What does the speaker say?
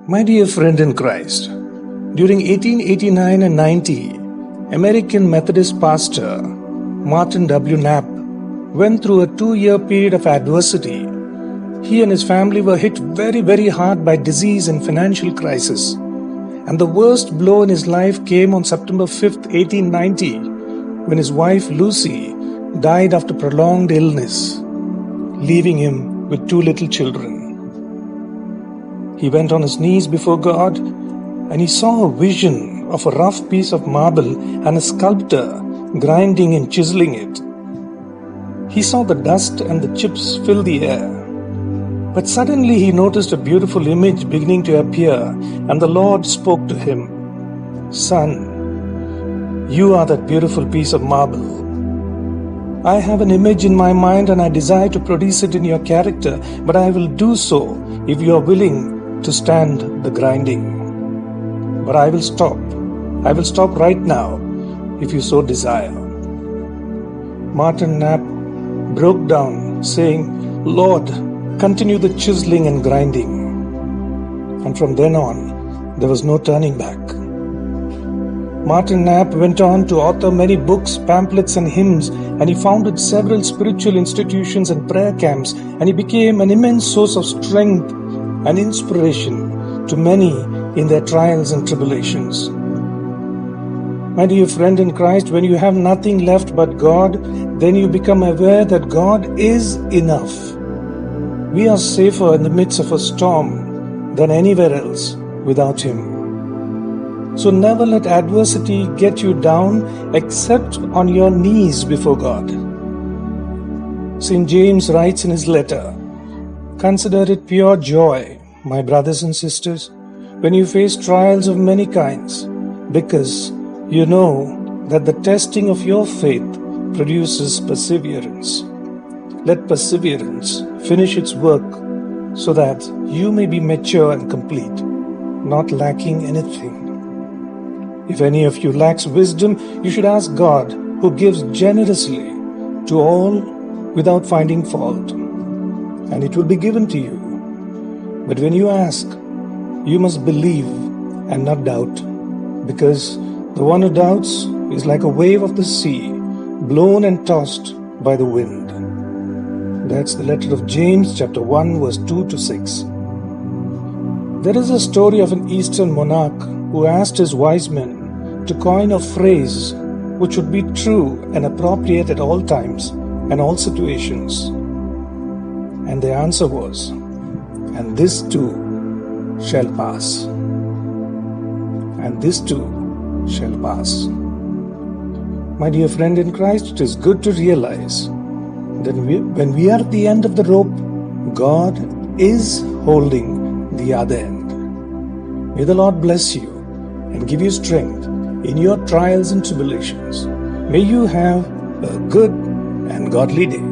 My dear friend in Christ, during 1889 and 90, American Methodist pastor Martin W. Knapp went through a 2-year period of adversity. He and his family were hit very, very hard by disease and financial crisis. And the worst blow in his life came on September 5th, 1890, when his wife Lucy died after prolonged illness, leaving him with 2 little children. He went on his knees before God and he saw a vision of a rough piece of marble and a sculptor grinding and chiseling it. He saw the dust and the chips fill the air. But suddenly he noticed a beautiful image beginning to appear, and the Lord spoke to him, "Son, you are that beautiful piece of marble. I have an image in my mind and I desire to produce it in your character, but I will do so if you are willing to stand the grinding. But I will stop. I will stop right now if you so desire." Martin Knapp broke down, saying, "Lord, continue the chiseling and grinding." And from then on, there was no turning back. Martin Knapp went on to author many books, pamphlets and hymns, and he founded several spiritual institutions and prayer camps, and he became an immense source of strength and inspiration to many in their trials and tribulations. My dear friend in Christ, when you have nothing left but God, then you become aware that God is enough. We are safer in the midst of a storm than anywhere else without Him. So never let adversity get you down except on your knees before God. St. James writes in his letter, "Consider it pure joy, my brothers and sisters, when you face trials of many kinds, because you know that the testing of your faith produces perseverance. Let perseverance finish its work so that you may be mature and complete, not lacking anything. If any of you lacks wisdom, you should ask God, who gives generously to all without finding fault, and it will be given to you. But when you ask, you must believe and not doubt, because the one who doubts is like a wave of the sea, blown and tossed by the wind." That's the letter of James chapter 1 verse 2 to 6. There is a story of an Eastern monarch who asked his wise men to coin a phrase which would be true and appropriate at all times and all situations. And the answer was, "And this too shall pass." And this too shall pass. My dear friend in Christ, it is good to realize that when we are at the end of the rope, God is holding the other end. May the Lord bless you and give you strength in your trials and tribulations. May you have a good and godly day.